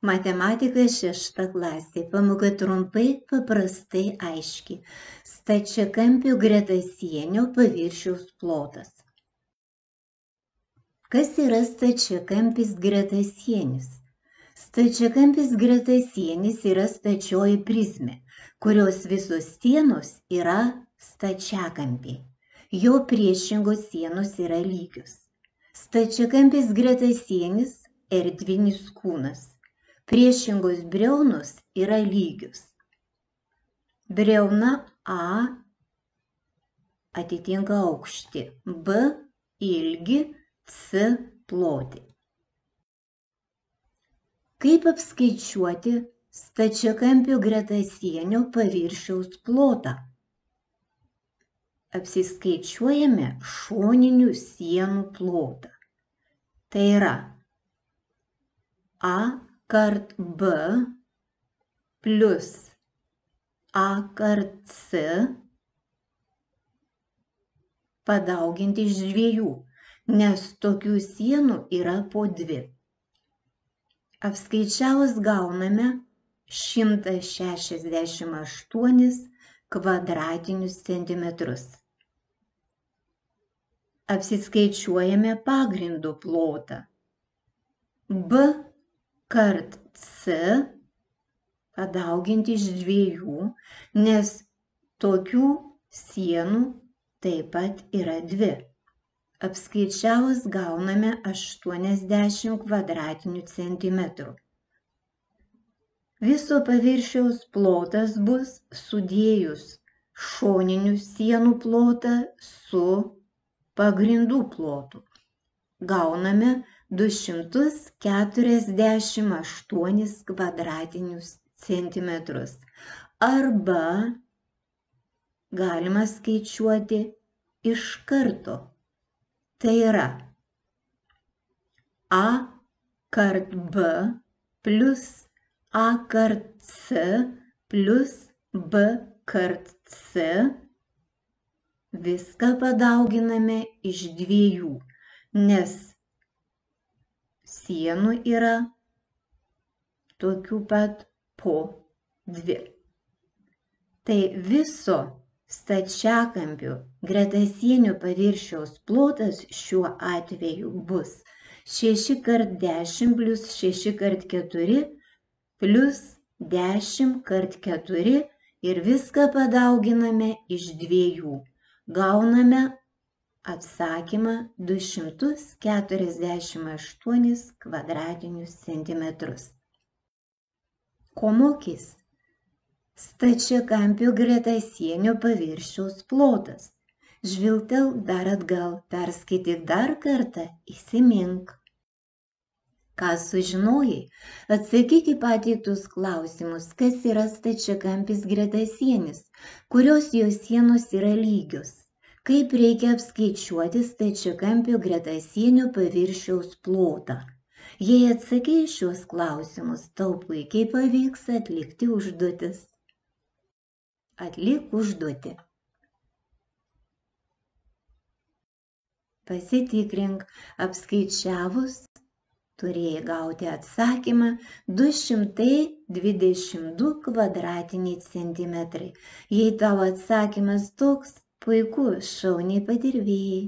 Matematika 6 klasė. Pamoka trumpai, paprastai, aiškiai. Stačiakampio gretasienio paviršiaus plotas. Kas yra stačiakampis gretasienis? Stačiakampis gretasienis yra stačioji prizmė, kurios visos sienos yra stačiakampiai. Jo priešingos sienos yra lygios. Stačiakampis gretasienis – erdvinis kūnas. Priešingos briaunos yra lygios. Briauna A atitinka aukštį, B ilgį, C plotį. Kaip apskaičiuoti stačiakampio gretasienio paviršiaus plotą? Apsiskaičiuojame šoninių sienų plotą. Tai yra A kart B plus A kart C padauginti iš 2, nes tokių sienų yra po 2. Apskaičiavus gauname 168 kvadratinius centimetrus. Apsiskaičiuojame pagrindo plotą. B kart C padauginti iš 2, nes tokių sienų taip pat yra 2. Apskaičiavus gauname 80 kvadratinių centimetrų. Viso paviršiaus plotas bus sudėjus šoninių sienų plotą su pagrindų plotu. Gauname 248 kvadratinius centimetrus. Arba galima skaičiuoti iš karto. Tai yra A kart B plus A kart C plus B kart C. Viską padauginame iš 2, nes sienų yra tokių pat po 2. Tai viso stačiakampio gretasienio paviršiaus plotas šiuo atveju bus 6 kart 10 plus 6 kart 4 plus 10 kart 4 ir viską padauginame iš 2. Gauname atsakymą 248 kvadratinius centimetrus. Ko mokys? Stačiakampio gretasienio paviršiaus plotas. Žvilgtelk dar atgal, perskaityk dar kartą, įsimink. Ką sužinojai? Atsakyk į pateiktus klausimus, kas yra stačiakampis gretasienis, kurios jo sienos yra lygios. Kaip reikia apskaičiuoti stačiakampio gretasienio paviršiaus plotą? Jei atsakei šios klausimus, tau puikiai pavyks atlikti užduotis. Atlik užduotį. Pasitikrink, apskaičiavus, turėjai gauti atsakymą 222 kvadratiniai centimetrai. Jei tavo atsakymas toks, puiku, šauniai padirbėjai.